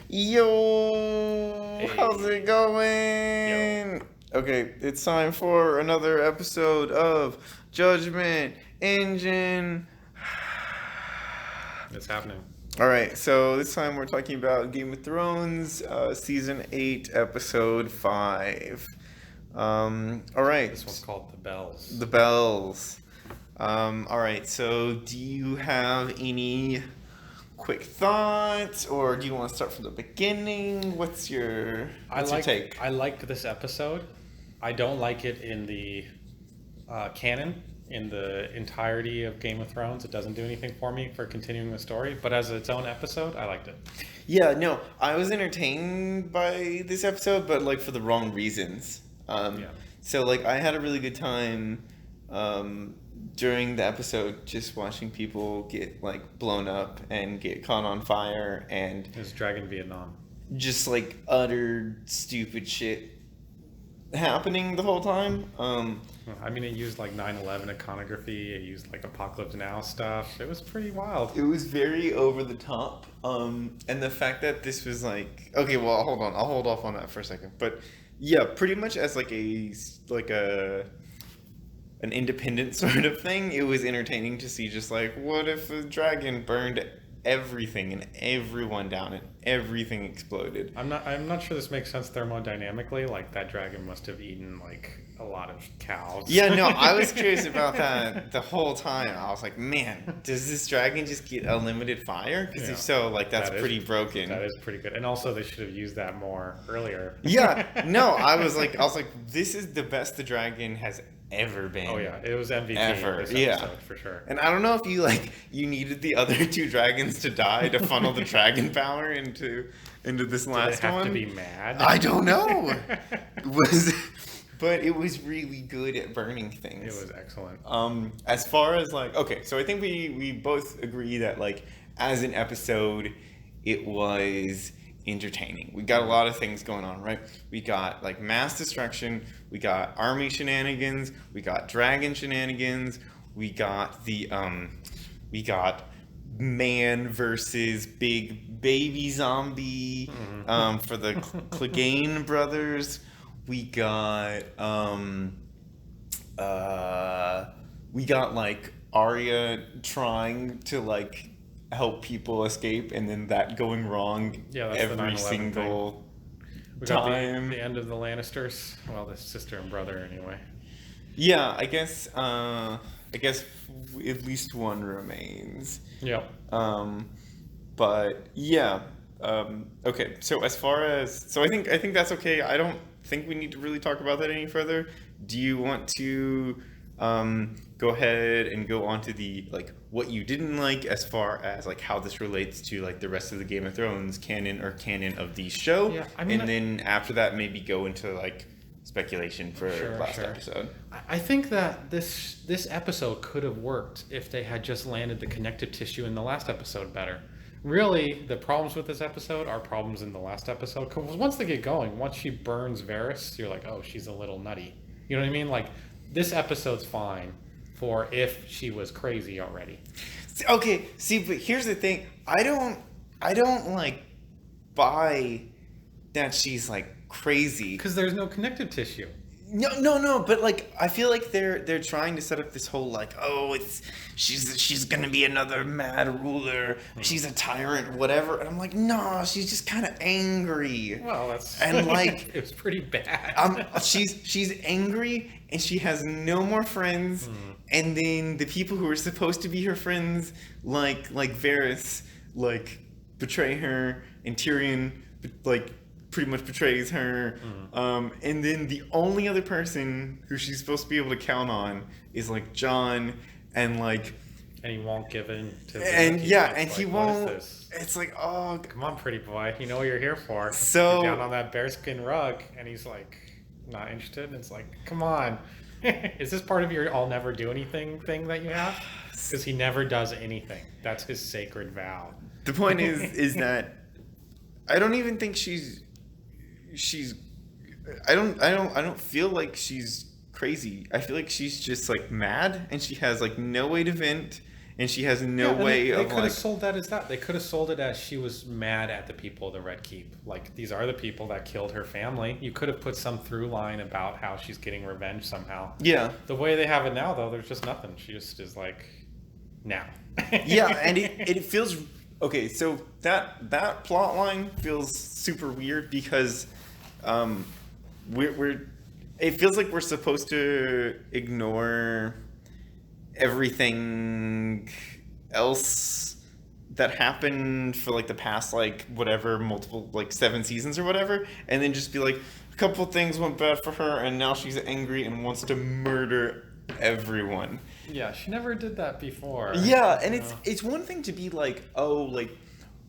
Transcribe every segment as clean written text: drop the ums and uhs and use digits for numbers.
Yo, Hey, how's it going? yo, Okay, it's time for another episode of Judgment Engine. it's happening. All right, so this time we're talking about Game of Thrones, season 8, episode 5. All right, This one's called The the Bells. bells. All right, so do you have any quick thoughts, or do you want to start from the beginning? What's your take? I like this episode. I don't like it in the canon, in the entirety of Game of Thrones. It doesn't do anything for me for continuing the story. But as its own episode, I liked it. Yeah, no, I was entertained by this episode, but like for the wrong reasons. Yeah. So like I had a really good time um, during the episode just watching people get like blown up and get caught on fire and It was Dragon Vietnam. just like utter stupid shit happening the whole time. I mean, it used like 9/11 iconography. It used like Apocalypse Now stuff. It was pretty wild. It was very over the top. And the fact that this was like, okay, well, hold on, I'll hold off on that for a second. But yeah, pretty much as like a an independent sort of thing, it was entertaining to see just like, what if a dragon burned everything and everyone down and everything exploded? I'm not sure this makes sense thermodynamically. Like that dragon must have eaten like a lot of cows. Yeah, no, I was curious about that the whole time. I was like, man, does this dragon just get unlimited fire? Because Yeah. if so, like that's That is pretty broken. that is pretty good. And also they should have used that more earlier. Yeah, no, I was like, this is the best the dragon has ever been. Oh yeah, it was MVP Ever, this yeah. episode for sure. And I don't know if you needed the other two dragons to die to funnel the dragon power into this Did last it have one. to be mad? I don't know. Was but it was really good at burning It things. was excellent. As far as like, okay, so I think we both agree that like as an episode, it was entertaining. We got a lot of things going on, right? We got like mass destruction, we got army shenanigans, we got dragon shenanigans, we got we got man versus big baby zombie for the Clegane brothers. We got we got like Arya trying to like help people escape and then that going wrong Yeah, that's the every 9/11 single We got time. the end of the Lannisters. Well, the sister and brother anyway. Yeah, I guess at least one remains. Yep. But yeah. Okay, so as far as I think that's okay. I don't think we need to really talk about that any further. Do you want to go ahead and go on to the like what you didn't like as far as like how this relates to like the rest of the Game of Thrones canon or canon of the show? Yeah, I mean, and then after that maybe go into like speculation for Sure, last sure. episode. I think that this episode could have worked if they had just landed the connective tissue in the last episode better. Really, the problems with this episode are problems in the last episode. Because once they get going, once she burns Varys, you're like, oh, she's a little nutty. You know what I mean? Like, this episode's fine for if she was crazy already. Okay, see, but here's the thing. I don't like buy that she's like crazy. Because there's no connective tissue. No, but like I feel like they're trying to set up this whole like, oh, it's she's gonna be another mad ruler, she's a tyrant, whatever, and I'm like, no, she's just kind of angry, Well, that's and like it was pretty bad. she's angry and she has no more friends, and then the people who are supposed to be her friends, like Varys, like betray her, and Tyrion like pretty much betrays her. And then the only other person who she's supposed to be able to count on is like John, and like And he won't give in to the and He's yeah, like, and he what is won't. this? It's like, oh, Come on, pretty boy. You know what you're here for. So- You're down on that bearskin rug, and he's like, not interested. And it's like, come on. Is this part of your I'll never do anything thing that you have? Because he never does anything. That's his sacred vow. the point is that I don't even think she's I don't feel like she's crazy. I feel like she's just like mad and she has like no way to vent, and she has no way they of could like. have sold that as that. They could have sold it as she was mad at the people of the Red Keep. Like, these are the people that killed her family. You could have put some through line about how she's getting revenge somehow. Yeah. The way they have it now, though, there's just nothing. She just is like, now. Yeah, and it feels okay. So that plot line feels super weird because we're it feels like we're supposed to ignore everything else that happened for like the past like whatever multiple like 7 seasons or whatever, and then just be like a couple things went bad for her and now she's angry and wants to murder everyone. Yeah, she never did that before. Yeah, and it's one thing to be like, oh,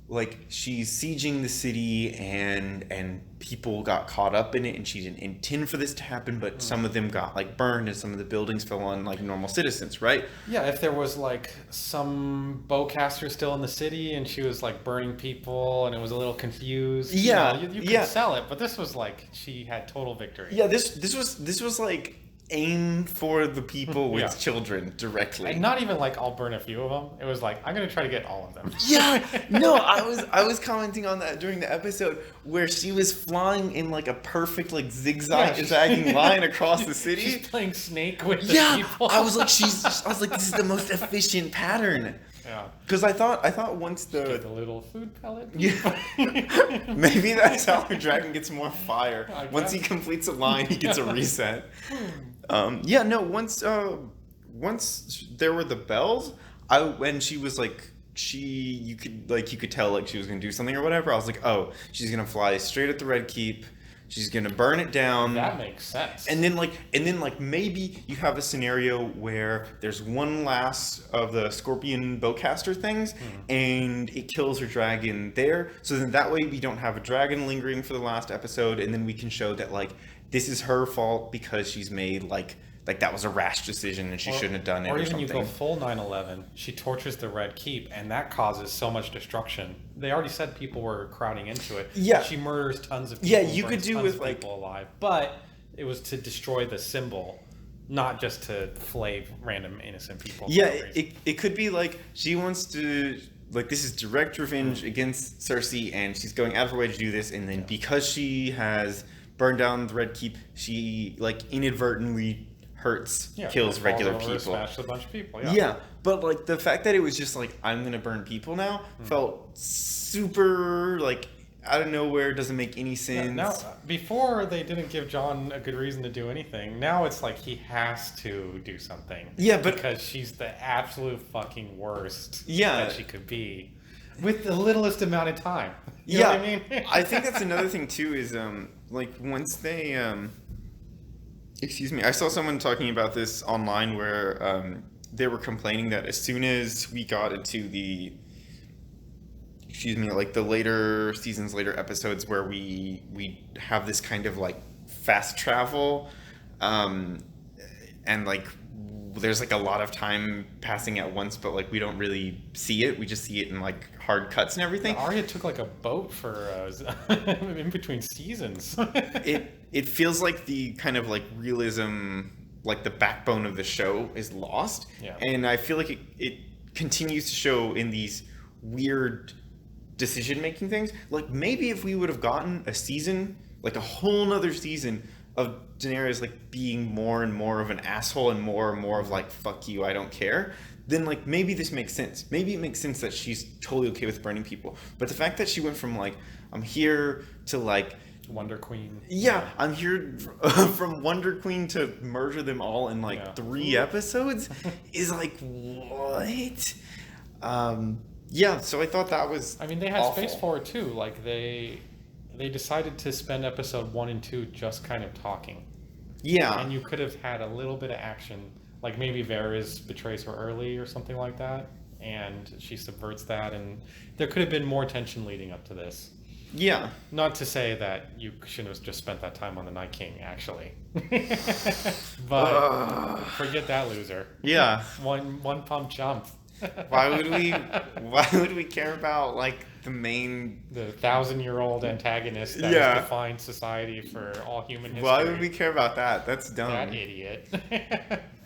like she's sieging the city and people got caught up in it and she didn't intend for this to happen, but some of them got like burned and some of the buildings fell on like normal citizens, right? Yeah, if there was like some bowcaster still in the city and she was like burning people and it was a little confused, Yeah, you could sell it, but this was like she had total victory. Yeah, this was like aim for the people with children directly. And not even like I'll burn a few of them. It was like I'm gonna try to get all of them. Yeah, no, I was commenting on that during the episode where she was flying in like a perfect like zigzagging line across the city. She's playing Snake with the people. I was like this is the most efficient pattern. Yeah. Because I thought once the little food pellet. Yeah. Maybe that's how her dragon gets more fire. Once he completes a line, he gets a reset. Once there were the bells, when she was like you could tell like she was gonna do something or whatever. I was like, oh, she's gonna fly straight at the Red Keep. She's gonna burn it down. That makes sense. And then maybe you have a scenario where there's one last of the scorpion bowcaster things, and it kills her dragon there. So then that way we don't have a dragon lingering for the last episode, and then we can show that like this is her fault because she's made like that was a rash decision and she shouldn't have done it. Or even you go full 9/11. She tortures the Red Keep, and that causes so much destruction. They already said people were crowding into it. Yeah, she murders tons of people. Yeah, you could do with like people alive, but it was to destroy the symbol, not just to flay random innocent people. Yeah, it could be like she wants to like this is direct revenge against Cersei, and she's going out of her way to do this, and then because she has burned down the Red Keep, she like inadvertently kills regular people. Smashed a bunch of people. Yeah, but like the fact that it was just like I'm gonna burn people now felt super like out of nowhere. Doesn't make any sense. Now, before they didn't give Jon a good reason to do anything. Now it's like he has to do something. Yeah, but because she's the absolute fucking worst. Yeah, that she could be with the littlest amount of time. You know what I mean? I think that's another thing too. Is like once they excuse me, I saw someone talking about this online where they were complaining that as soon as we got into the like the later seasons, later episodes where we have this kind of like fast travel and like there's like a lot of time passing at once, but like we don't really see it. We just see it in like hard cuts and everything. Arya took like a boat for in between seasons. It feels like the kind of like realism, like the backbone of the show is lost. Yeah. And I feel like it continues to show in these weird decision-making things. Like maybe if we would have gotten a season, like a whole nother season of Daenerys like being more and more of an asshole and more of like, fuck you, I don't care, then like maybe this makes sense. Maybe it makes sense that she's totally okay with burning people. But the fact that she went from like, I'm here to like Wonder Queen. Yeah, I'm here from Wonder Queen to murder them all in like 3 episodes is like, what? Yeah, so I thought that was I mean, they had awful. space for it too. Like they decided to spend episode 1 and 2 just kind of talking. Yeah. And you could have had a little bit of action. Like maybe Varys betrays her early or something like that, and she subverts that, and there could have been more tension leading up to this. Yeah. Not to say that you shouldn't have just spent that time on the Night King, actually. But forget that loser. Yeah. One pump jump. Why would we care about like the 1,000-year-old antagonist that has defined society for all human history? Why would we care about that? That's dumb. That idiot.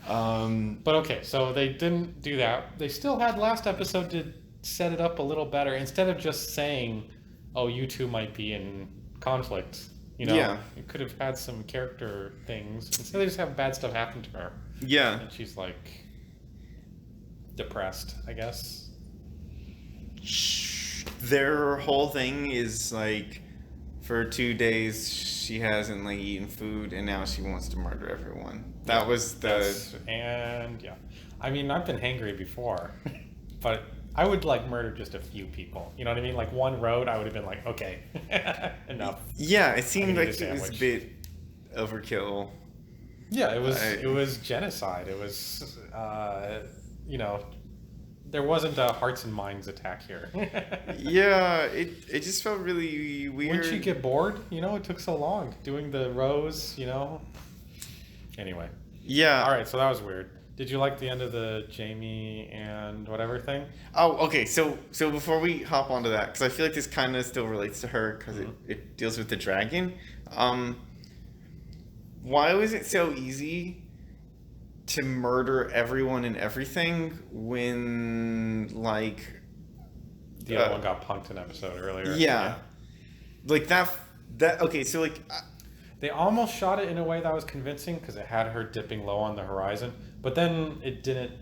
But okay, so they didn't do that. They still had last episode to set it up a little better. Instead of just saying, "Oh, you two might be in conflict," Yeah. you could have had some character things. Instead, they just have bad stuff happen to her, Yeah. and she's like depressed, I guess. Their whole thing is like, for 2 days she hasn't like eaten food, and now she wants to murder everyone. That was and yeah, I mean, I've been hangry before, but I would like murder just a few people. You know what I mean? Like one road, I would have been like, okay, enough. Yeah, it seemed I like need a it was a sandwich. bit overkill. Yeah, it was genocide. It was there wasn't a hearts and minds attack here. Yeah, it just felt really weird. Wouldn't you get bored? It took so long doing the rows. Anyway. Yeah. All right, so that was weird. Did you like the end of the Jamie and whatever thing? Oh, okay. So before we hop onto that, because I feel like this kind of still relates to her, because it deals with the dragon. Why was it so easy to murder everyone and everything when, like, The other one got punked an episode earlier. Yeah. Like that. Okay, so like. They almost shot it in a way that was convincing because it had her dipping low on the horizon, but then it didn't.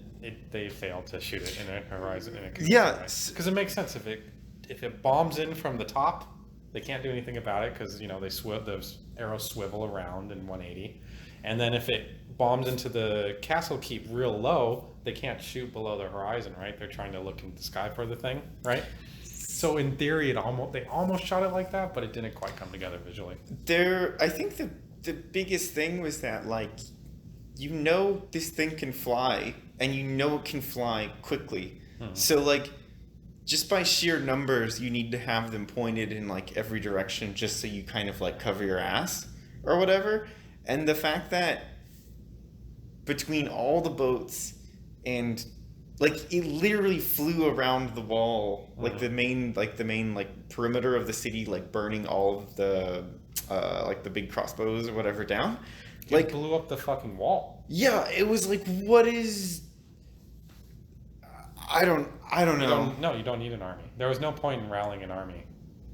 They failed to shoot it in a horizon in a convincing way. Because it makes sense if it bombs in from the top, they can't do anything about it because those arrows swivel around in 180, and then if it bombs into the castle keep real low, they can't shoot below the horizon, right? They're trying to look in the sky for the thing, right? So in theory, they almost shot it like that, but it didn't quite come together visually. I think the biggest thing was that, like, this thing can fly, and it can fly quickly. Mm-hmm. So like, just by sheer numbers, you need to have them pointed in like every direction, just so you kind of like cover your ass or whatever. And the fact that between all the boats and like it literally flew around the wall, like the main perimeter of the city, like burning all of the like the big crossbows or whatever down. It blew up the fucking wall. Yeah, it was like, what is? I don't know. No, you don't need an army. There was no point in rallying an army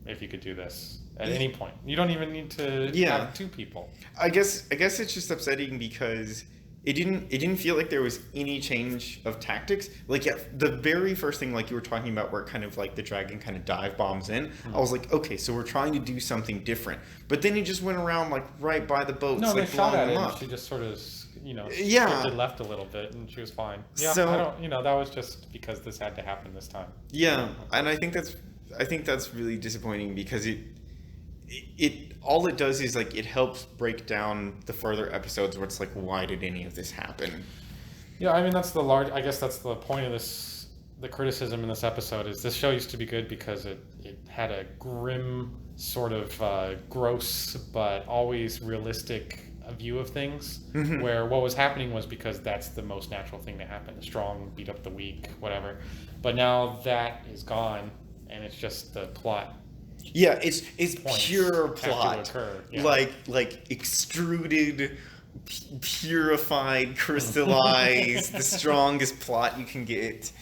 if you could do this at any point. You don't even need to have two people. I guess it's just upsetting because it didn't feel like there was any change of tactics. Like, yeah, the very first thing, like you were talking about, where kind of like the dragon kind of dive bombs in, I was like, okay, so we're trying to do something different. But then it just went around like right by the boats. No, like, they shot at it and she just sort of, shifted left a little bit and she was fine. Yeah, so, that was just because this had to happen this time. Yeah, and I think that's really disappointing because it all it does is like it helps break down the further episodes where it's like, why did any of this happen? Yeah, I mean, I guess that's the point of this. The criticism in this episode is this show used to be good because it had a grim, sort of gross but always realistic view of things, where what was happening was because that's the most natural thing to happen. The strong beat up the weak, whatever. But now that is gone and it's just the plot. Yeah, it's pure plot. Yeah. Like extruded, purified, crystallized, the strongest plot you can get,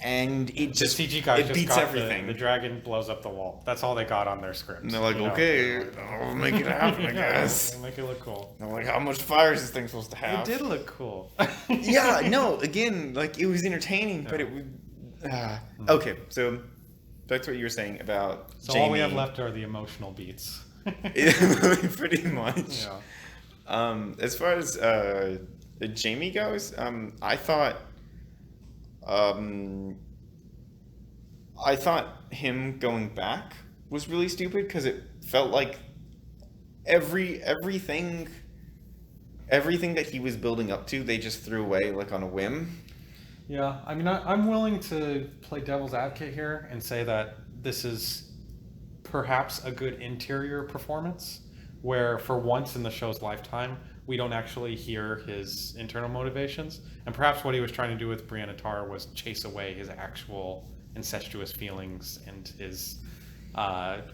and it just the CG guy it beats everything. The dragon blows up the wall. That's all they got on their script. And they're like, okay, I'll make it happen, I guess. We'll make it look cool. And I'm like, how much fire is this thing supposed to have? It did look cool. Yeah, no, again, like it was entertaining, but it was okay. So back to what you were saying about So Jamie. all we have left are the emotional beats. Pretty much. Yeah. As far as Jamie goes, I thought him going back was really stupid because it felt like everything that he was building up to, they just threw away like on a whim. Yeah, I mean, I'm willing to play devil's advocate here and say that this is perhaps a good interior performance, where for once in the show's lifetime, we don't actually hear his internal motivations. And perhaps what he was trying to do with Brianna Tarr was chase away his actual incestuous feelings and his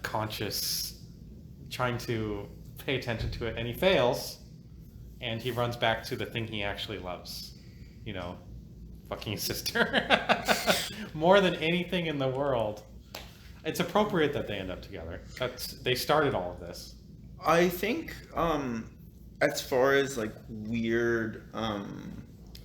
conscious trying to pay attention to it, and he fails. and he runs back to the thing he actually loves, you know, fucking his sister. More than anything in the world. It's appropriate that they end up together. They started all of this. I think as far as like weird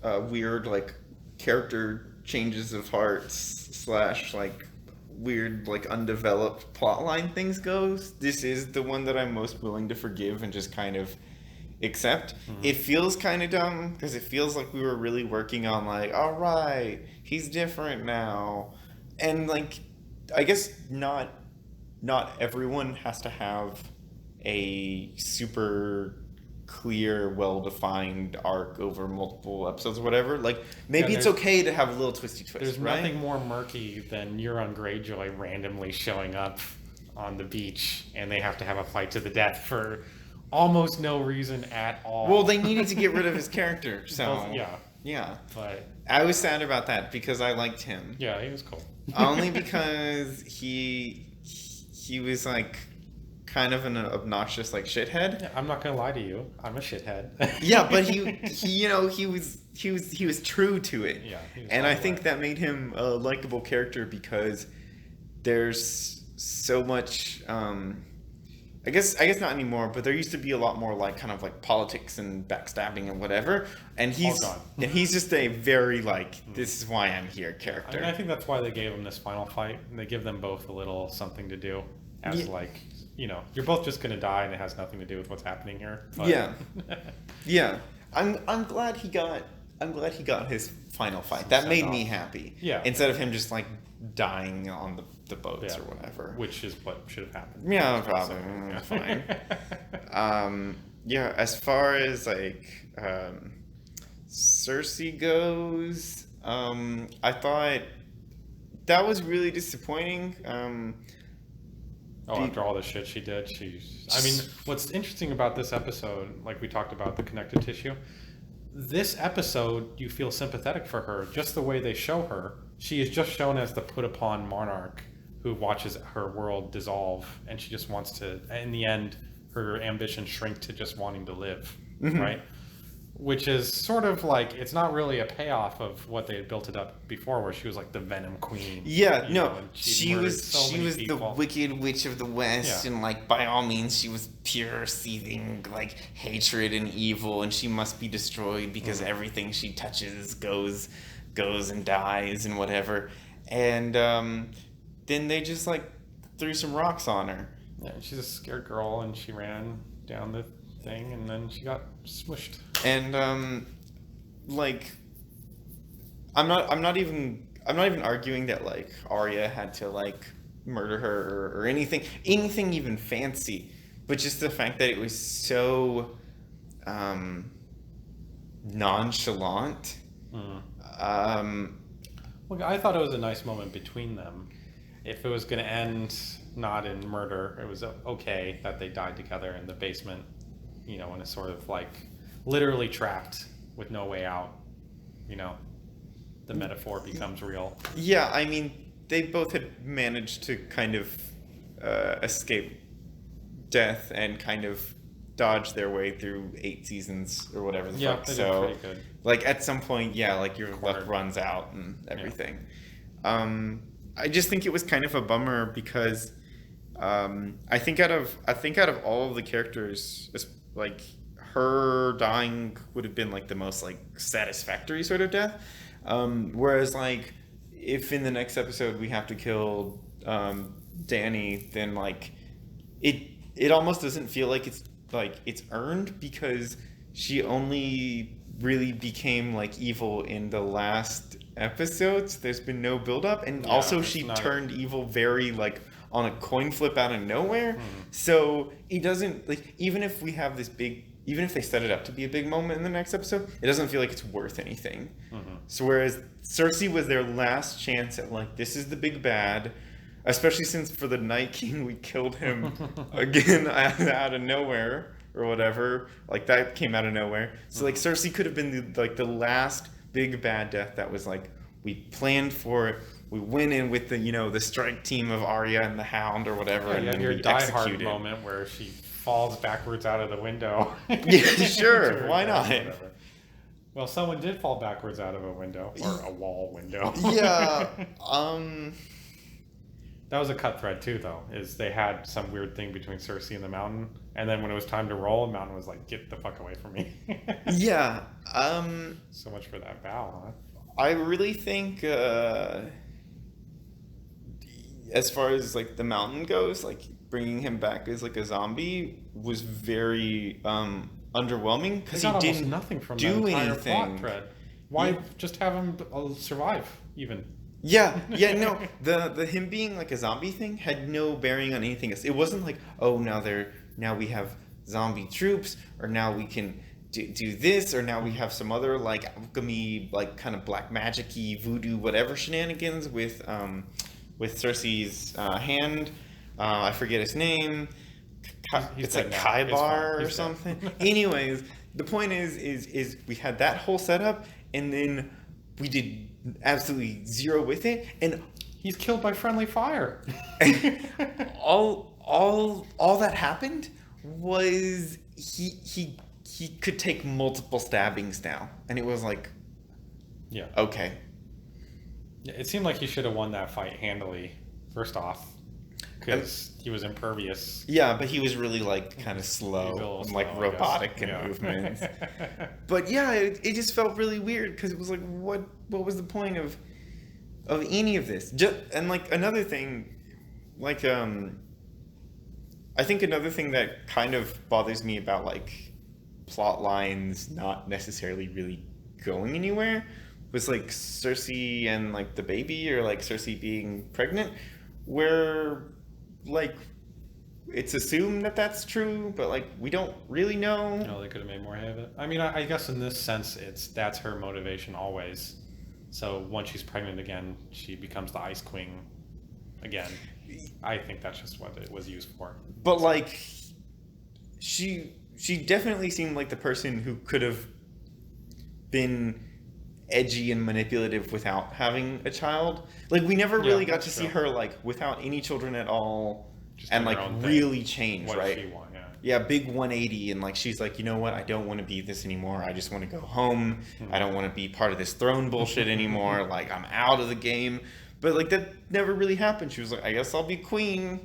like character changes of hearts / like weird like undeveloped plotline things goes, this is the one that I'm most willing to forgive and just kind of accept. It feels kind of dumb because it feels like we were really working on like, all right, he's different now, and like I guess not everyone has to have a super clear, well-defined arc over multiple episodes or whatever. Like maybe it's okay to have a little twisty twist. There's right? nothing more murky than Euron Greyjoy randomly showing up on the beach and they have to have a fight to the death for almost no reason at all. Well, they needed to get rid of his character, so yeah. But I was sad about that because I liked him. Yeah, he was cool. Only because he was like kind of an obnoxious like shithead. Yeah, I'm not gonna lie to you. I'm a shithead. Yeah, but he was true to it. Yeah, and I think that made him a likable character because there's so much. I guess not anymore, but there used to be a lot more like kind of like politics and backstabbing and whatever. And he's just a very like, this is why I'm here character. I mean, I think that's why they gave him this final fight. And they give them both a little something to do as like, you know, you're both just gonna die and it has nothing to do with what's happening here. But... Yeah. I'm glad he got his final fight. That made me happy. Yeah. Instead of him just like dying on the boats or whatever. Which is what should have happened. Yeah, probably. Fine. Yeah, as far as like Cersei goes, I thought that was really disappointing. After all the shit she did, I mean, what's interesting about this episode, like we talked about the connective tissue, this episode, you feel sympathetic for her, just the way they show her. She is just shown as the put-upon monarch who watches her world dissolve, and she just wants to, in the end, her ambitions shrink to just wanting to live, right? Which is sort of like, it's not really a payoff of what they had built it up before, where she was like the Venom Queen. Yeah, no, she was the Wicked Witch of the West, and like by all means, she was pure, seething like hatred and evil, and she must be destroyed because everything she touches goes and dies and whatever. And then they just like threw some rocks on her. Yeah, she's a scared girl, and she ran down the thing, and then she got smushed. And like I'm not even arguing that like Arya had to like murder her or anything even fancy, but just the fact that it was so nonchalant. Well, I thought it was a nice moment between them. If it was going to end not in murder, it was okay that they died together in the basement, you know, in a sort of like literally trapped with no way out, you know, the metaphor becomes real. Yeah, I mean, they both had managed to kind of escape death and kind of dodge their way through 8 seasons or whatever the fuck. They did pretty good. Like at some point, like your luck runs out and everything. I just think it was kind of a bummer because I think out of all of the characters, like her dying would have been like the most like satisfactory sort of death. Whereas like if in the next episode we have to kill Dany, then like it almost doesn't feel like it's earned because she only really became like evil in the last episodes. There's been no build up, and also she turned evil very like on a coin flip out of nowhere. So it doesn't like even if they set it up to be a big moment in the next episode, it doesn't feel like it's worth anything. So whereas Cersei was their last chance at like, this is the big bad, especially since for the Night King we killed him again out of nowhere or whatever. Like that came out of nowhere. So like Cersei could have been the last big bad death that was like, we planned for it, we went in with the the strike team of Arya and the Hound or whatever, Yeah, and you have then your we Die Hard executed. moment where she falls backwards out of the window. Yeah, sure, why not? Whatever. Well, someone did fall backwards out of a window or a wall window. Yeah. That was a cut thread too, though. Is they had some weird thing between Cersei and the Mountain, and then when it was time to roll, the Mountain was like, "Get the fuck away from me." Yeah. So much for that vow, huh? I really think, as far as like the Mountain goes, like bringing him back as like a zombie was very underwhelming because They he got almost didn't nothing from do that entire anything. plot thread. Why Yeah. just have him survive even? Yeah, no, the him being like a zombie thing had no bearing on anything else. It wasn't like, oh, now we have zombie troops, or now we can do this, or now we have some other like alchemy, like kind of black magic-y voodoo whatever shenanigans with Cersei's hand. I forget his name. He's It's like dead now. It's fine. Kaibar or He's dead. something. Anyways, the point is we had that whole setup, and then we did absolutely zero with it, and He's killed by friendly fire. all that happened was he could take multiple stabbings now, and it was like, Yeah. okay. It seemed like he should have won that fight handily, first off, because he was impervious. Yeah, but he was really like kind of He was a slow little and slow, like I robotic guess. in Yeah. movements. But yeah, it just felt really weird because it was like, what was the point of any of this? And like another thing, like I think another thing that kind of bothers me about like plot lines not necessarily really going anywhere was like Cersei and like the baby, or like Cersei being pregnant, where like it's assumed that that's true, but like we don't really know. No, they could have made more hay of it. I mean, I guess in this sense, that's her motivation always. So once she's pregnant again, she becomes the Ice Queen again. I think that's just what it was used for. But like she definitely seemed like the person who could have been edgy and manipulative without having a child. Like we never really got to see her like without any children at all, Just and doing like her own thing. really change, What right? she want, yeah. Yeah, big 180, and like she's like, you know what? I don't want to be this anymore. I just want to go home. I don't want to be part of this throne bullshit anymore. Like I'm out of the game. But like that never really happened. She was like, I guess I'll be queen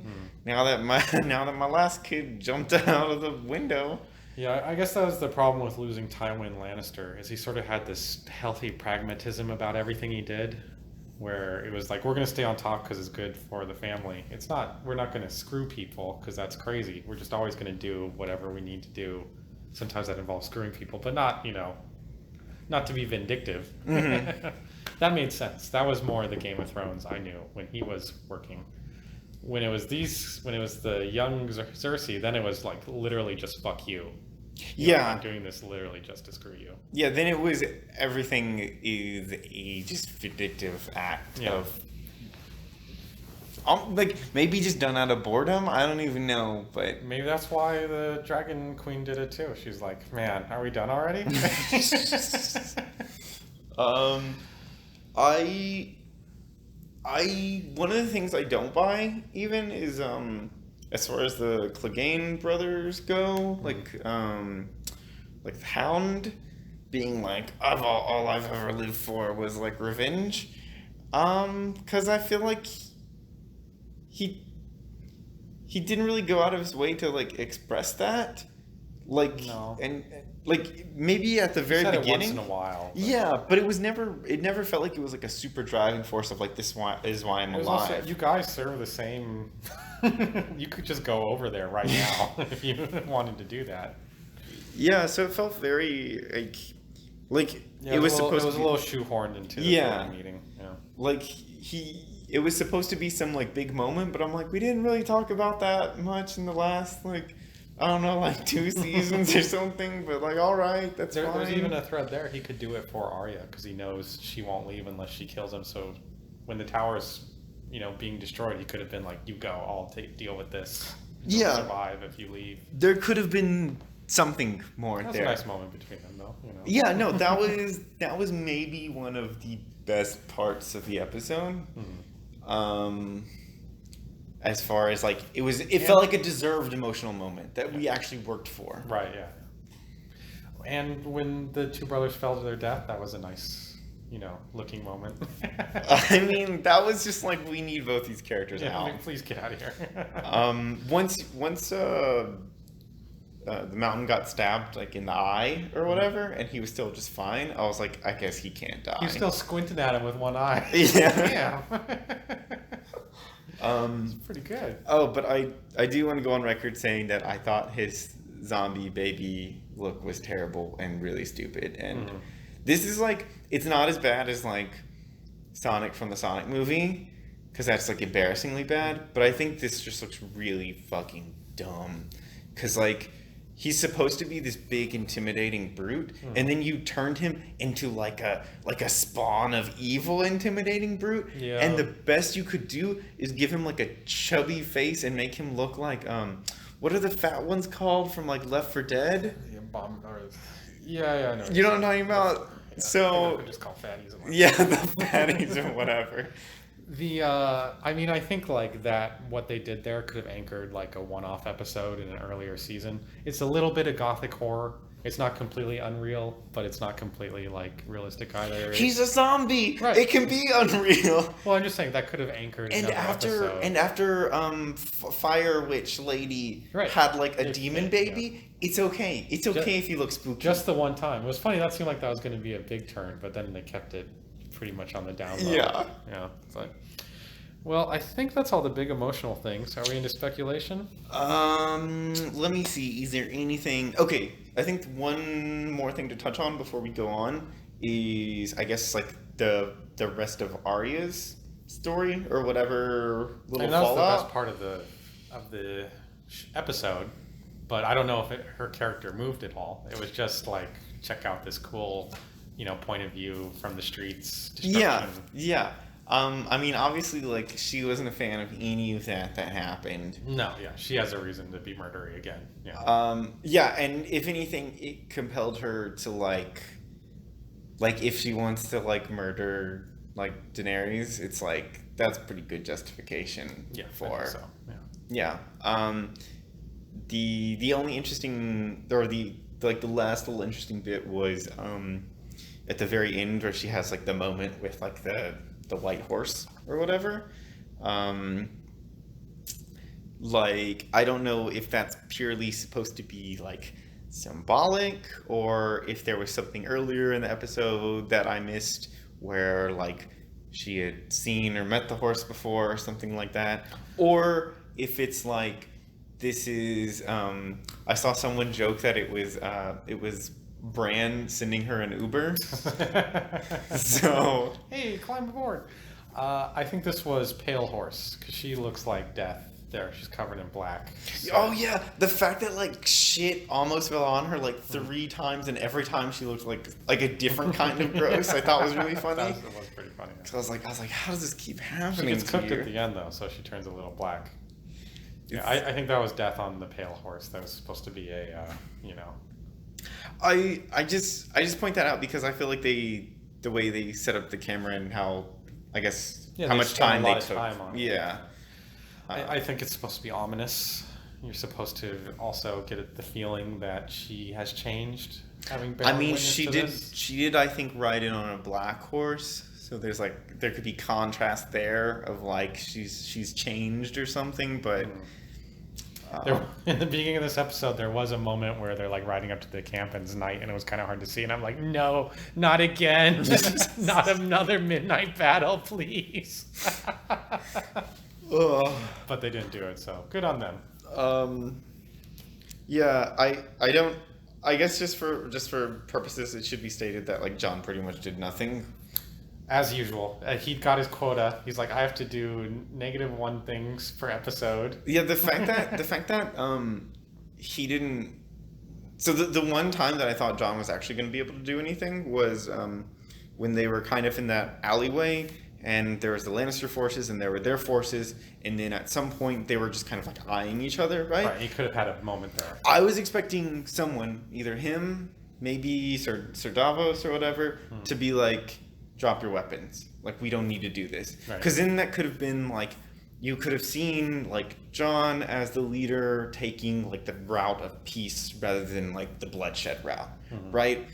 now that my last kid jumped out of the window. Yeah, I guess that was the problem with losing Tywin Lannister, is he sort of had this healthy pragmatism about everything he did, where it was like, we're going to stay on top because it's good for the family. It's not, we're not going to screw people because that's crazy. We're just always going to do whatever we need to do. Sometimes that involves screwing people, but not, not to be vindictive. That made sense. That was more the Game of Thrones I knew when he was working. When it was the young Cersei, then it was like literally just fuck you. Yeah. I'm doing this literally just to screw you. Yeah, then it was everything is a just vindictive act of like maybe just done out of boredom. I don't even know, but Maybe that's why the Dragon Queen did it too. She's like, man, are we done already? I one of the things I don't buy even is as far as the Clegane brothers go, like the Hound being like, all I've ever lived for was like revenge, because I feel like he didn't really go out of his way to like express that, like No. and like maybe at the very Said it beginning once in a while. But yeah, but it never felt like it was like a super driving force of like is why I'm it was alive. also, you guys serve the same. You could just go over there right now if you wanted to do that. Yeah, so it felt very like Yeah, it was it was supposed to a be little shoehorned into the Yeah. meeting. Yeah. like it was supposed to be some like big moment, but I'm like, we didn't really talk about that much in the last like I don't know, like 2 seasons or something, but like all right, that's fine. There's even a thread there. He could do it for Arya because he knows she won't leave unless she kills him. So when the tower's being destroyed, he could have been like, you go, I'll deal with this. You'll Yeah. survive if you leave. There could have been something more That was there. a nice moment between them, though. Yeah, no, that was maybe one of the best parts of the episode. As far as like it felt like a deserved emotional moment that we actually worked for. Right. Yeah. And when the two brothers fell to their death, that was a nice, looking moment. I mean, that was just like, we need both these characters out. Please get out of here. Once the mountain got stabbed like in the eye or whatever, and he was still just fine, I was like, I guess he can't die. He was still squinting at him with one eye. Yeah. It's pretty good. Oh, but I do want to go on record saying that I thought his zombie baby look was terrible and really stupid. And this is like, it's not as bad as like Sonic from the Sonic movie, because that's like embarrassingly bad. But I think this just looks really fucking dumb. Because like, he's supposed to be this big, intimidating brute, and then you turned him into like a spawn of evil, intimidating brute. Yeah. And the best you could do is give him like a chubby face and make him look like what are the fat ones called from like Left 4 Dead? Yeah, I know. You know what I'm talking about? Yeah, so they're just called fatties. Yeah, the fatties or whatever. I think like that, what they did there could have anchored like a one-off episode in an earlier season. It's a little bit of gothic horror. It's not completely unreal, but it's not completely like realistic either. He's a zombie. Right. It can be unreal. Well, I'm just saying that could have anchored another episode. And after Fire Witch Lady had like a demon baby, it's okay. It's okay if you look spooky. Just the one time. It was funny. That seemed like that was going to be a big turn, but then they kept it pretty much on the down low. Yeah. It's like, well, I think that's all the big emotional things. Are we into speculation? Let me see. Is there anything? Okay, I think one more thing to touch on before we go on is, I guess, like the rest of Arya's story or whatever little that was fallout. the best part of the episode, but I don't know if her character moved at all. It was just like, check out this cool, point of view from the streets. Yeah. I mean, obviously, like, she wasn't a fan of any of that happened. No, yeah, she has a reason to be murdery again. Yeah. And if anything, it compelled her to like if she wants to like murder like Daenerys, it's like that's pretty good justification for. I think so. Yeah. The only interesting, or the last little interesting bit was at the very end where she has like the moment with like the white horse or whatever. Like, I don't know if that's purely supposed to be like symbolic, or if there was something earlier in the episode that I missed where like she had seen or met the horse before or something like that, or if it's like this is I saw someone joke that it was Bran sending her an Uber. So hey, climb aboard. I think this was Pale Horse, because she looks like death there. She's covered in black. So. Oh yeah, the fact that like shit almost fell on her like 3 times, and every time she looked like a different kind of gross. I thought was really funny. It was pretty funny. Yeah. So I was like, how does this keep happening? She gets cooked at the end though, so she turns a little black. Yeah, I think that was death on the Pale Horse. That was supposed to be a I just point that out because I feel like the way they set up the camera and how, I guess, how much time they took. On it. Yeah. I think it's supposed to be ominous. You're supposed to also get the feeling that she has changed, having been. I mean, she did. I think ride in on a black horse, so there could be contrast there of like she's changed or something, but. In the beginning of this episode, there was a moment where they're like riding up to the camp and it's night, and it was kind of hard to see. And I'm like, no, not again, not another midnight battle, please. But they didn't do it, so good on them. Yeah, I don't. I guess just for purposes, it should be stated that like John pretty much did nothing. As usual, he got his quota. He's like, I have to do -1 things per episode. Yeah, the fact that he didn't. So the one time that I thought John was actually going to be able to do anything was when they were kind of in that alleyway, and there was the Lannister forces and there were their forces, and then at some point they were just kind of like eyeing each other, right? Right. He could have had a moment there. I was expecting someone, either him, maybe Sir Davos or whatever, to be like drop your weapons. Like, we don't need to do this. Right. Because then that could have been, like, you could have seen, like, John as the leader taking, like, the route of peace rather than, like, the bloodshed route, right?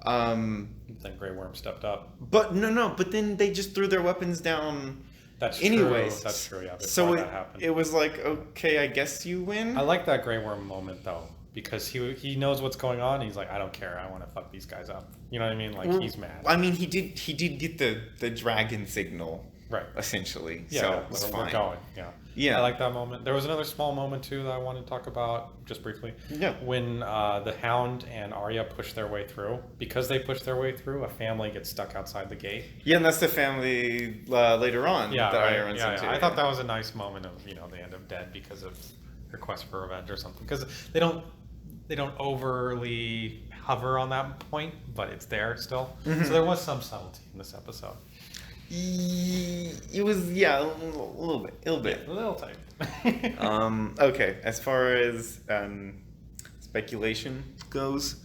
Then Grey Worm stepped up. But but then they just threw their weapons down. That's anyways. True. That's true. Yeah. So that happened. it was like, okay, I guess you win. I like that Grey Worm moment though, because he knows what's going on. He's like, I don't care. I want to fuck these guys up. You know what I mean? Like, he's mad. I mean, he did get the dragon signal, right? Essentially. Yeah. So it was fine. We're going. Yeah. Yeah. I like that moment. There was another small moment too that I wanted to talk about just briefly. Yeah. When the Hound and Arya push their way through, because they push their way through, a family gets stuck outside the gate. Yeah, and that's the family later on. Yeah, that right. Arya runs into. I thought that was a nice moment of they end up dead because of their quest for revenge or something. Because they don't overly hover on that point, but it's there still. So there was some subtlety in this episode. It was a little bit. A little tight. Okay, as far as speculation goes,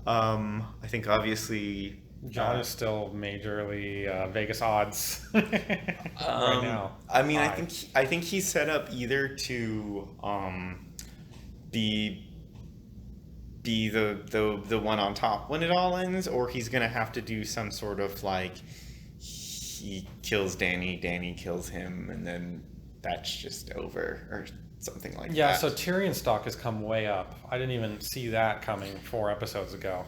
I think obviously John is still majorly Vegas odds right now. I mean, I think he's set up either to be the one on top when it all ends, or he's gonna have to do some sort of like, he kills Danny kills him, and then that's just over, or something like that. Yeah, so Tyrion's stock has come way up. I didn't even see that coming 4 episodes ago.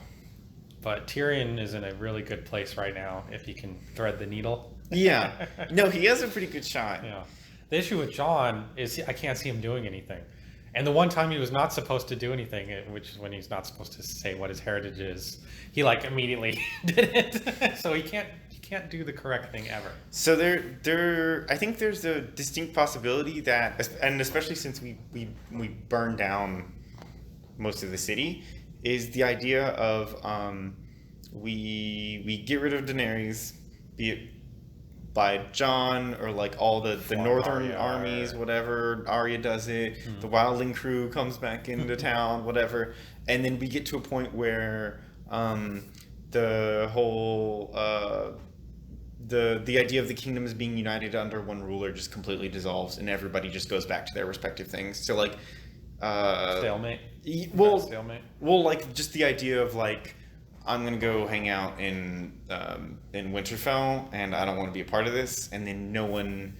But Tyrion is in a really good place right now if he can thread the needle. Yeah. No, he has a pretty good shot. Yeah. The issue with Jon is I can't see him doing anything. And the one time he was not supposed to do anything, which is when he's not supposed to say what his heritage is, he like immediately did it. So he can't do the correct thing ever. So I think there's a distinct possibility that, and especially since we burned down most of the city, is the idea of we get rid of Daenerys, be it by Jon or like all the northern Arya, armies, whatever. Arya does it. The Wildling crew comes back into town, whatever, and then we get to a point where the whole the idea of the kingdom as being united under one ruler just completely dissolves, and everybody just goes back to their respective things. So like stalemate. Stalemate. Well, like just the idea of like, I'm gonna go hang out in Winterfell, and I don't want to be a part of this, and then no one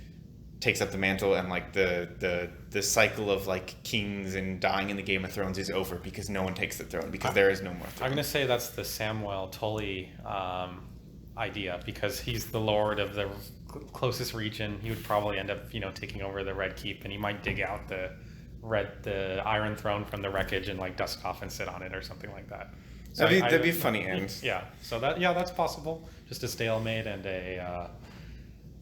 takes up the mantle, and like the cycle of like kings and dying in the Game of Thrones is over because no one takes the throne, because there is no more throne. I'm gonna say that's the Samwell Tully idea, because he's the lord of the closest region. He would probably end up taking over the Red Keep, and he might dig out the Iron Throne from the wreckage and like dust off and sit on it or something like that. So that'd be a funny end. Yeah, so that's possible. Just a stalemate and a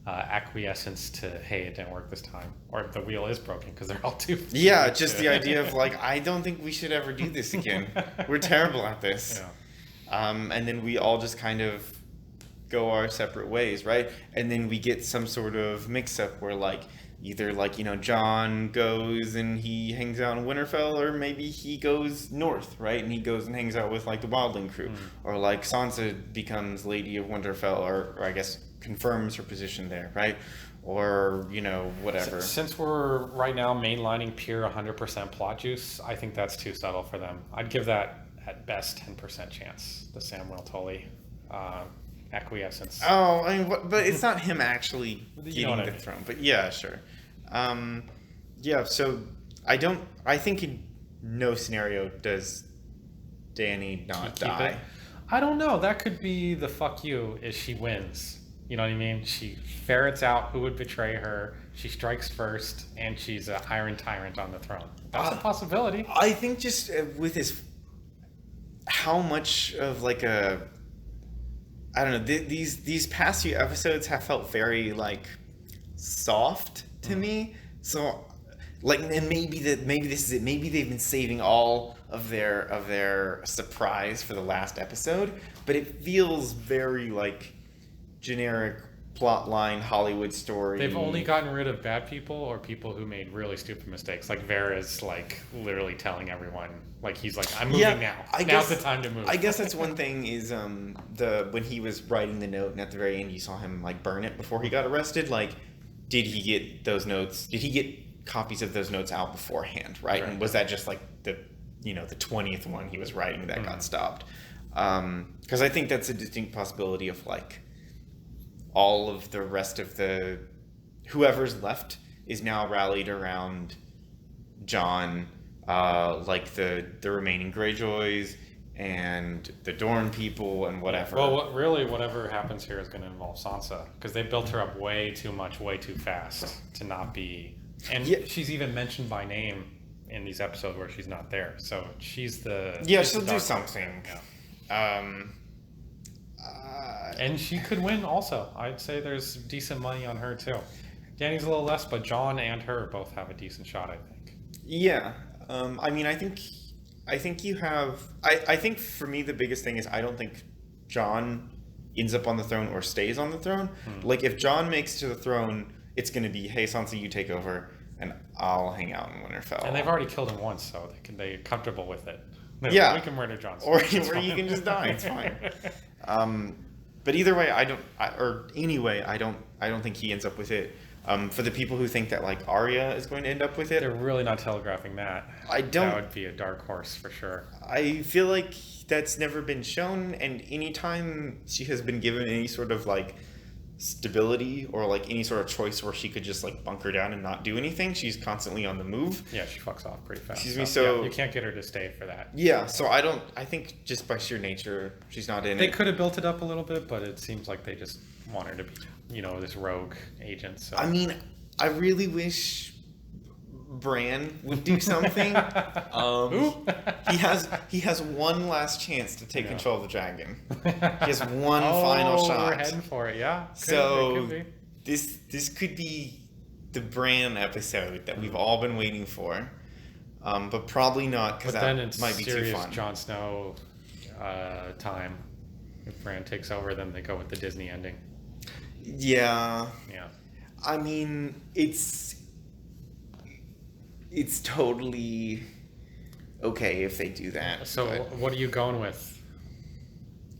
acquiescence to, hey, it didn't work this time, or the wheel is broken because they're all too. Yeah, just the idea of like, I don't think we should ever do this again. We're terrible at this. Yeah. And then we all just kind of go our separate ways, right? And then we get some sort of mix-up where like, either like, Jon goes and he hangs out in Winterfell, or maybe he goes north, right? And he goes and hangs out with like the Wildling crew. Or like Sansa becomes Lady of Winterfell, or I guess confirms her position there, right? Or, whatever. Since we're right now mainlining pure 100% plot juice, I think that's too subtle for them. I'd give that at best 10% chance, the Samwell Tully acquiescence. Oh, I mean, but it's not him actually getting the mean. throne. But yeah, sure. Yeah, so I think in no scenario does Dany not die. I don't know. That could be the fuck you is she wins. You know what I mean? She ferrets out who would betray her. She strikes first, and she's an iron tyrant on the throne. That's a possibility. I think just with his, how much of like a, I don't know, these past few episodes have felt very like soft to me. So like, and maybe this is it. Maybe they've been saving all of their surprise for the last episode, but it feels very like generic plotline Hollywood story. They've only gotten rid of bad people or people who made really stupid mistakes. Like Vera's like literally telling everyone, like he's like, I'm moving now. Now's the time to move. I guess that's one thing is when he was writing the note and at the very end you saw him like burn it before he got arrested. Like, did he get those notes? Did he get copies of those notes out beforehand? Right? And was that just like the 20th one he was writing that got stopped? Because I think that's a distinct possibility of like all of the rest of whoever's left is now rallied around John, like the remaining Greyjoys and the Dorne people and whatever. Well, really, whatever happens here is going to involve Sansa because they built her up way too much, way too fast to not be. And she's even mentioned by name in these episodes where she's not there. So she's the she'll do something. And she could win also. I'd say there's decent money on her too. Dany's a little less, but Jon and her both have a decent shot, I think. Yeah. I mean, I think you have... I think for me the biggest thing is I don't think Jon ends up on the throne or stays on the throne. Like, if Jon makes it to the throne, it's going to be, hey, Sansa, you take over, and I'll hang out in Winterfell. And they've already killed him once, so they're comfortable with it. We can murder Jon. Or you can just die. It's fine. But either way, I don't think he ends up with it. For the people who think that like Arya is going to end up with it, they're really not telegraphing that. That would be a dark horse for sure. I feel like that's never been shown, and anytime she has been given any sort of like stability or like any sort of choice where she could just like bunker down and not do anything, she's constantly on the move. Yeah, she fucks off pretty fast. Excuse me, so you can't get her to stay for that. Yeah, so I think just by sheer nature she's not in it. They could have built it up a little bit, but it seems like they just want her to be, this rogue agent. So I mean, I really wish Bran would do something. He has one last chance to take control of the dragon. He has one final shot. We're heading for it, yeah. This could be the Bran episode that we've all been waiting for, but probably not because that might be too fun. Jon Snow time. If Bran takes over, then they go with the Disney ending. Yeah. Yeah. I mean, it's totally okay if they do that. So what are you going with?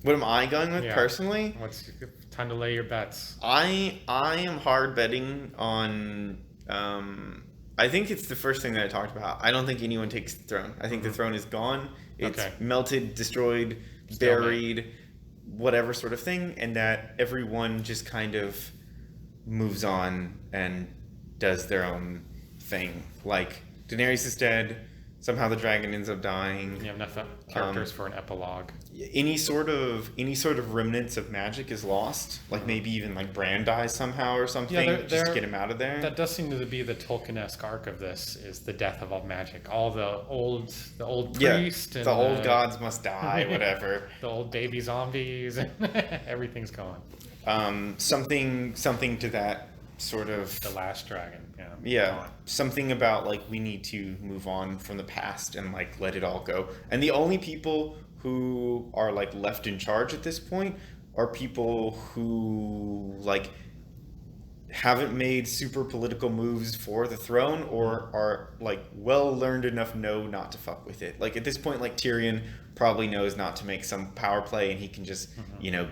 What am I going with personally? What's time to lay your bets? I am hard betting on. I think it's the first thing that I talked about. I don't think anyone takes the throne. I think the throne is gone. It's melted, destroyed, buried, whatever sort of thing, and that everyone just kind of moves on and does their own thing. Like, Daenerys is dead. Somehow the dragon ends up dying. You have enough characters for an epilogue. Any sort of remnants of magic is lost. Like maybe even like Bran dies somehow or something. Just to get him out of there. That does seem to be the Tolkien-esque arc of this: is the death of all magic. All the old priest and the old gods must die. Whatever. The old baby zombies. Everything's gone. Something to that sort of. The last dragon. Yeah, something about like we need to move on from the past and like let it all go. And the only people who are like left in charge at this point are people who like haven't made super political moves for the throne or are like well learned enough not to fuck with it. Like at this point, like Tyrion probably knows not to make some power play and he can just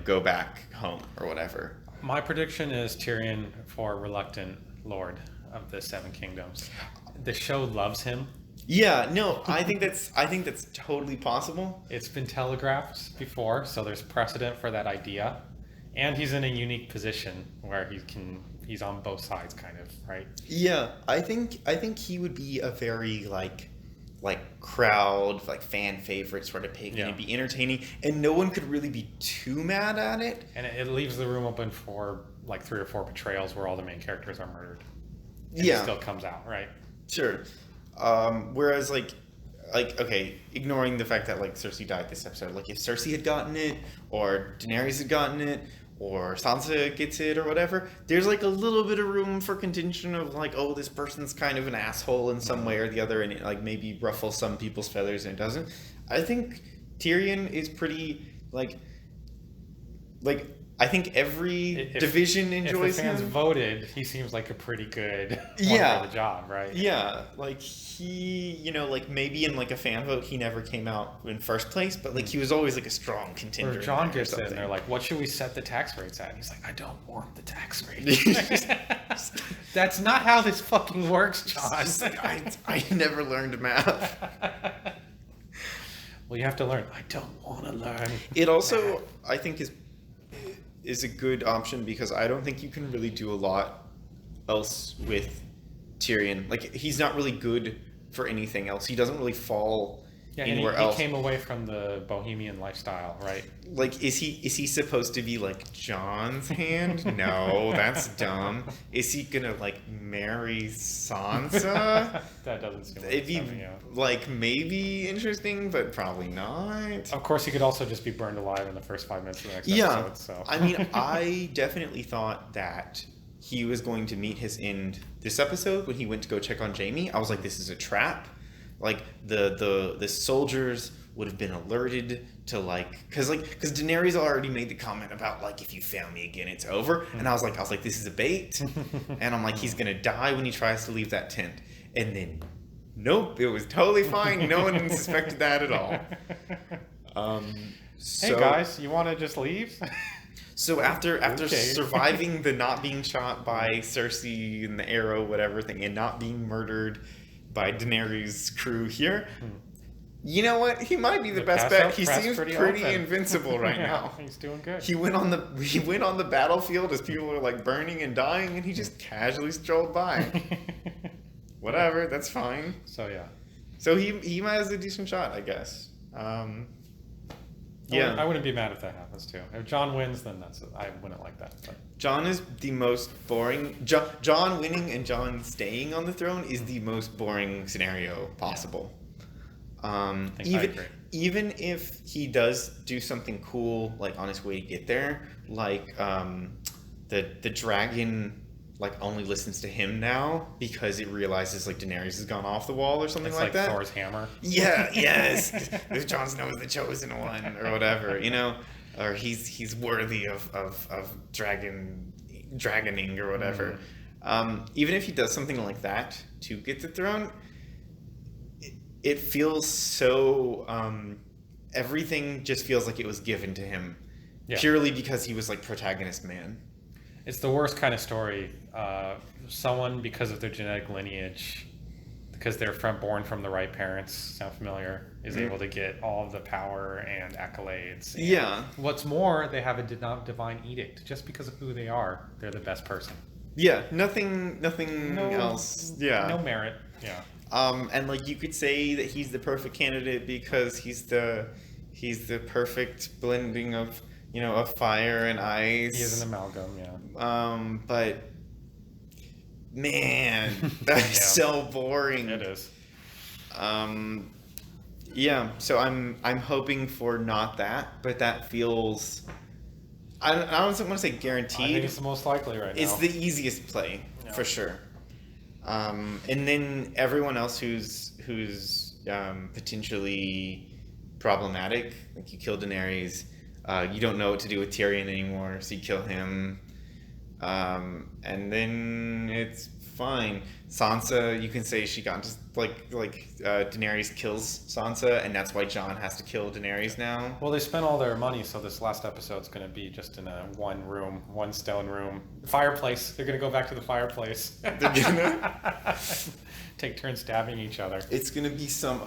go back home or whatever. My prediction is Tyrion for reluctant lord of the Seven Kingdoms. The show loves him. Yeah, no, I think that's totally possible. It's been telegraphed before, so there's precedent for that idea. And he's in a unique position where he's on both sides kind of, right? Yeah, I think he would be a very like crowd, like fan favorite sort of pig. It'd be entertaining and no one could really be too mad at it. And it leaves the room open for like 3 or 4 betrayals where all the main characters are murdered. And it still comes out, right? Sure. Whereas like okay, ignoring the fact that like Cersei died this episode, like if Cersei had gotten it or Daenerys had gotten it or Sansa gets it or whatever, there's like a little bit of room for contention of like, oh, this person's kind of an asshole in some way or the other and it like maybe ruffles some people's feathers and it doesn't. I think Tyrion is pretty like I think every division enjoys if the fans him. voted, he seems like a pretty good one Yeah. for the job, right? Yeah, like he, like maybe in like a fan vote he never came out in first place, but like he was always like a strong contender. Or John there or gets in, something. they're like, what should we set the tax rates at? And he's like, I don't want the tax rate. That's not how this fucking works, John. I never learned math. Well, you have to learn. I don't want to learn. It also, I think, is a good option because I don't think you can really do a lot else with Tyrion. Like, he's not really good for anything else. He doesn't really fall anywhere else. He came away from the bohemian lifestyle, right? Like, is he supposed to be like John's hand? No, that's dumb. Is he gonna like marry Sansa? That doesn't seem like It'd be something, yeah. like maybe interesting, but probably not. Of course, he could also just be burned alive in the first 5 minutes of the next Yeah, episode. So. I mean, I definitely thought that he was going to meet his end this episode when he went to go check on Jaime. I was like, this is a trap. Like the soldiers would have been alerted to because Daenerys already made the comment about like, if you fail me again, it's over. And I was like, this is a bait. And I'm like, he's gonna die when he tries to leave that tent. And then, nope, it was totally fine. No one suspected that at all. Hey guys, you want to just leave? So after Okay. surviving the not being shot by Cersei and the arrow, whatever thing, and not being murdered by Daenerys' crew here, you know what? He might be the best bet. He seems pretty invincible right now. He's doing good. He went on the battlefield as people are like burning and dying, and he just casually strolled by. Whatever, that's fine. So yeah. So he might have a decent shot, I guess. Yeah, I wouldn't be mad if that happens too. If John wins, then I wouldn't like that. But. John is the most boring. John winning and John staying on the throne is the most boring scenario possible. I agree. Even if he does do something cool, like on his way to get there, like the dragon like only listens to him now because it realizes like Daenerys has gone off the wall or something like that. Thor's hammer. Yeah, yes. If Jon Snow is the chosen one or whatever, or he's worthy of dragoning or whatever. Even if he does something like that to get the throne, it feels so. Everything just feels like it was given to him, purely because he was like protagonist man. It's the worst kind of story. Someone, because of their genetic lineage, because they're born from the right parents, sound familiar, is able to get all of the power and accolades. And yeah. What's more, they have a divine edict. Just because of who they are, they're the best person. Yeah, nothing else. Yeah. No merit. Yeah. And like you could say that he's the perfect candidate because he's the perfect blending of of fire and ice. He is an amalgam, yeah. But man, that's so boring. It is. Yeah. So I'm hoping for not that, but that feels. I don't want to say guaranteed. I think it's the most likely right now. It's the easiest play for sure. And then everyone else who's potentially problematic, like you kill Daenerys. You don't know what to do with Tyrion anymore, so you kill him. And then it's fine. Sansa, you can say she got just like Daenerys kills Sansa, and that's why Jon has to kill Daenerys now. Well, they spent all their money, so this last episode's going to be just in a one stone room. Fireplace. They're going to go back to the fireplace. They're gonna take turns stabbing each other. It's gonna be some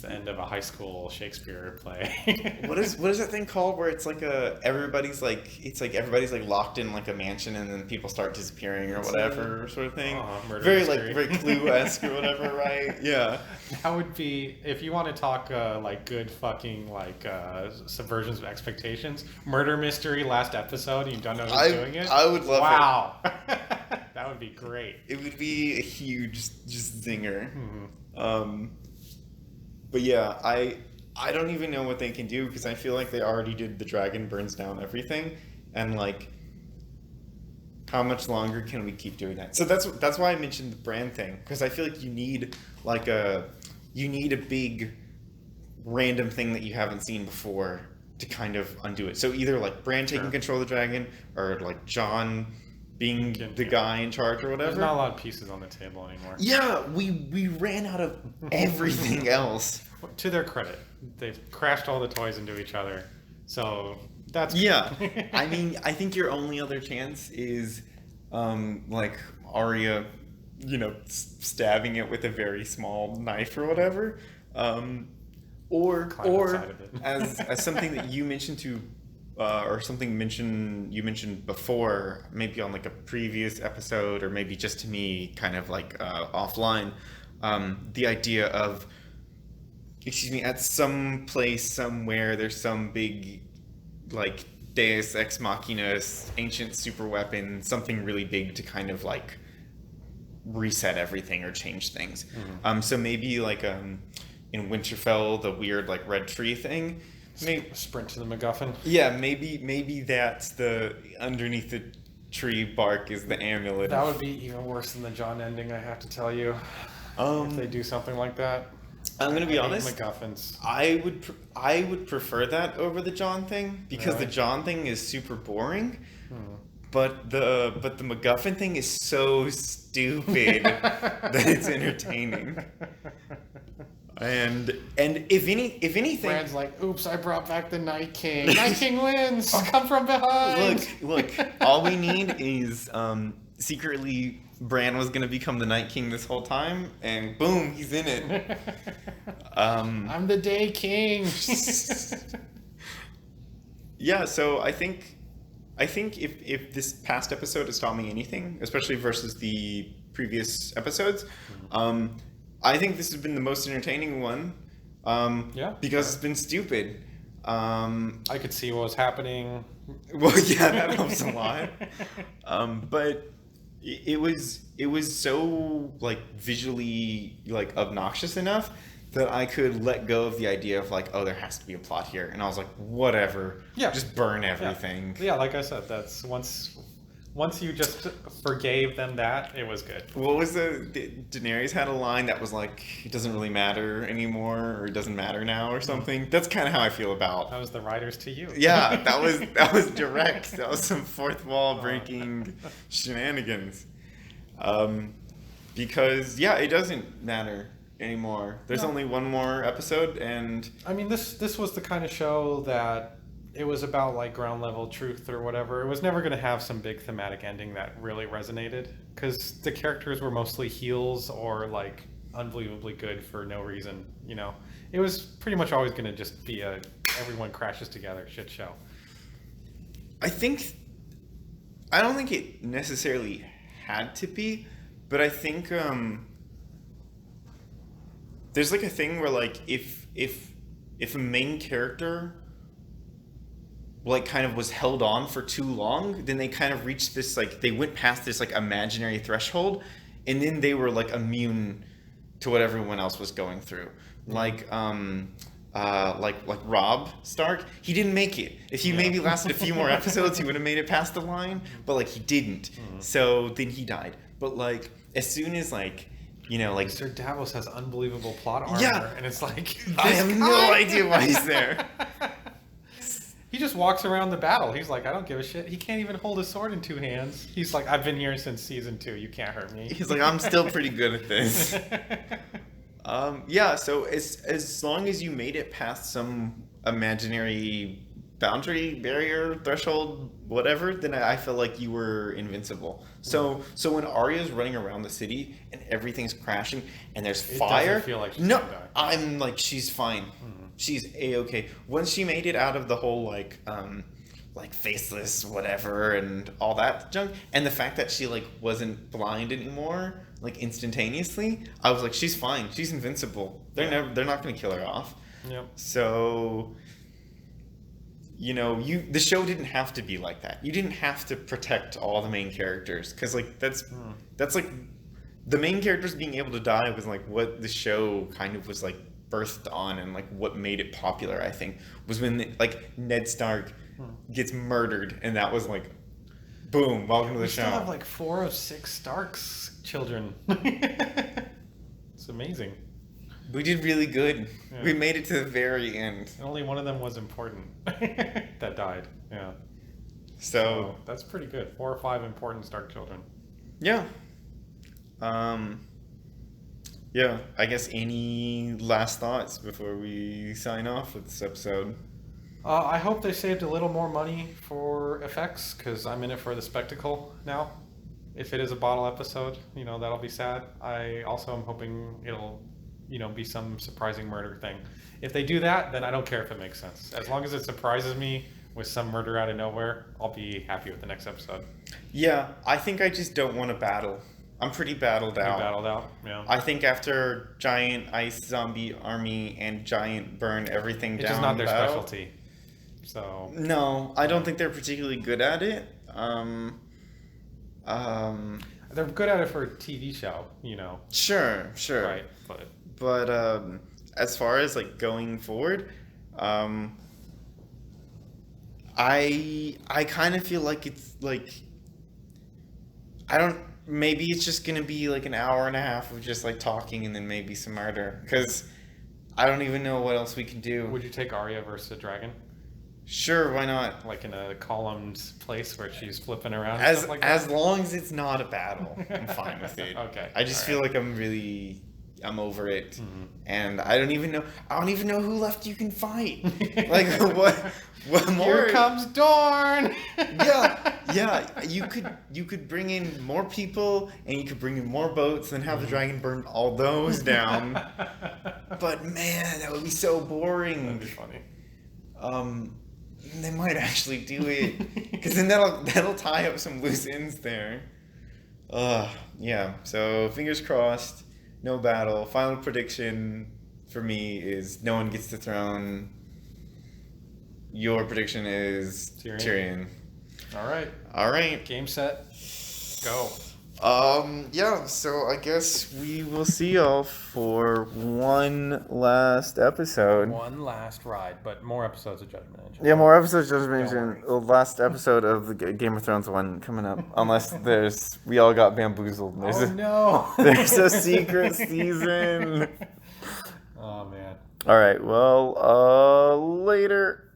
It's the end of a high school Shakespeare play. what is that thing called where it's like everybody's locked in like a mansion and then people start disappearing or whatever sort of thing. Very mystery. very Clue-esque or whatever, right? Yeah. That would be, if you want to talk like good fucking like subversions of expectations, murder mystery last episode and you don't know who's doing it. I would love it. Wow. That would be great. It would be a huge just zinger. But yeah, I don't even know what they can do because I feel like they already did the dragon burns down everything, and like, how much longer can we keep doing that? So that's why I mentioned the brand thing, because I feel like you need a big random thing that you haven't seen before to kind of undo it. So either like Bran taking control of the dragon, or like Jon being the guy in charge or whatever. There's not a lot of pieces on the table anymore. Yeah, we ran out of everything else. To their credit, they've crashed all the toys into each other. So that's yeah. I mean, I think your only other chance is like Arya, you know, stabbing it with a very small knife or whatever. Or as something that you mentioned or something you mentioned before, maybe on like a previous episode, or maybe just to me, kind of like offline, the idea of, at some place somewhere there's some big like Deus Ex Machina, ancient super weapon, something really big to kind of like reset everything or change things. So maybe like in Winterfell, the weird like red tree thing. Sprint to the MacGuffin. Yeah, maybe that's the underneath the tree bark is the amulet. That would be even worse than the Jon ending, I have to tell you. If they do something like that. I'm gonna be honest. MacGuffins. I would prefer that over the Jon thing, because the Jon thing is super boring. But the MacGuffin thing is so stupid that it's entertaining. And if anything, Bran's like, oops, I brought back the Night King. Night King wins. Come from behind. Look. All we need is secretly Bran was gonna become the Night King this whole time, and boom, he's in it. I'm the Day King. Yeah. So I think if this past episode has taught me anything, especially versus the previous episodes, I think this has been the most entertaining one. Because it's been stupid. I could see what was happening. Well, yeah, that helps a lot. But it was so like visually like obnoxious enough that I could let go of the idea of like, oh, there has to be a plot here, and I was like, whatever. Yeah. Just burn everything. Yeah, like I said, that's once you just forgave them that, it was good. What was Daenerys had a line that was like, it doesn't really matter anymore, or it doesn't matter now, or something. That's kind of how I feel about. That was the writers to you. Yeah, that was direct. That was some fourth wall breaking shenanigans. Because it doesn't matter anymore. There's only one more episode, and I mean, this was the kind of show that it was about like ground level truth or whatever. It was never going to have some big thematic ending that really resonated, because the characters were mostly heels or like unbelievably good for no reason. You know, it was pretty much always going to just be a everyone crashes together shit show. I don't think it necessarily had to be, but I think there's like a thing where like if a main character like kind of was held on for too long, then they kind of reached this like, they went past this like imaginary threshold, and then they were like immune to what everyone else was going through. Like Robb Stark, he didn't make it. If he maybe lasted a few more episodes, he would have made it past the line, but like he didn't. So then he died. But like as soon as like, you know, like Sir Davos has unbelievable plot armor, and it's like, I have no idea why he's there. He just walks around the battle. He's like, I don't give a shit. He can't even hold a sword in two hands. He's like, I've been here since season 2. You can't hurt me. He's like, I'm still pretty good at this. So as long as you made it past some imaginary boundary, barrier, threshold, whatever, then I feel like you were invincible. So when Arya's running around the city and everything's crashing and there's fire, doesn't feel like she's gonna die. I'm like, she's fine. She's A-okay. Once she made it out of the whole like faceless whatever and all that junk, and the fact that she like wasn't blind anymore, like instantaneously, I was like, she's fine. She's invincible. They're not going to kill her off. Yep. So, you know, the show didn't have to be like that. You didn't have to protect all the main characters, because like that's like the main characters being able to die was like what the show kind of was like birthed on, and like what made it popular, I think, was when like Ned Stark gets murdered, and that was like, boom, welcome to the show. We still have like 4 of 6 Stark's children. It's amazing. We did really good. Yeah. We made it to the very end. And only one of them was important that died. Yeah. So that's pretty good. 4 or 5 important Stark children. yeah. Yeah, I guess any last thoughts before we sign off with this episode? I hope they saved a little more money for effects, because I'm in it for the spectacle now. If it is a bottle episode, that'll be sad. I also am hoping it'll, be some surprising murder thing. If they do that, then I don't care if it makes sense. As long as it surprises me with some murder out of nowhere, I'll be happy with the next episode. Yeah, I think I just don't want to battle. I'm pretty battled out. Battled out, yeah. I think after giant ice zombie army and giant burn everything down. It's just not their battle, specialty. So no, I don't think they're particularly good at it. They're good at it for a TV show, Sure. Right, But as far as like going forward, I kind of feel like it's like maybe it's just gonna be like an hour and a half of just like talking and then maybe some murder, because I don't even know what else we can do. Would you take Arya versus a dragon? Sure, why not? Like in a columned place where she's flipping around and As stuff like that? as long as it's not a battle, I'm fine with it. Okay. I just feel like I'm over it, and I don't even know who left you can fight. Like what more? Here comes Dorne. yeah. You could bring in more people, and you could bring in more boats, and have the dragon burn all those down. But man, that would be so boring. That'd be funny. They might actually do it, because then that'll tie up some loose ends there. Yeah. So fingers crossed. No battle. Final prediction for me is no one gets the throne. Your prediction is Tyrion. All right. Game, set, go. Yeah, so I guess we will see y'all for one last episode. One last ride, but more episodes of Judgment Engine. Yeah, more episodes of Judgment Engine. The last episode of the Game of Thrones one coming up. Unless we all got bamboozled. No. There's a secret season. Oh, man. All right, well, later.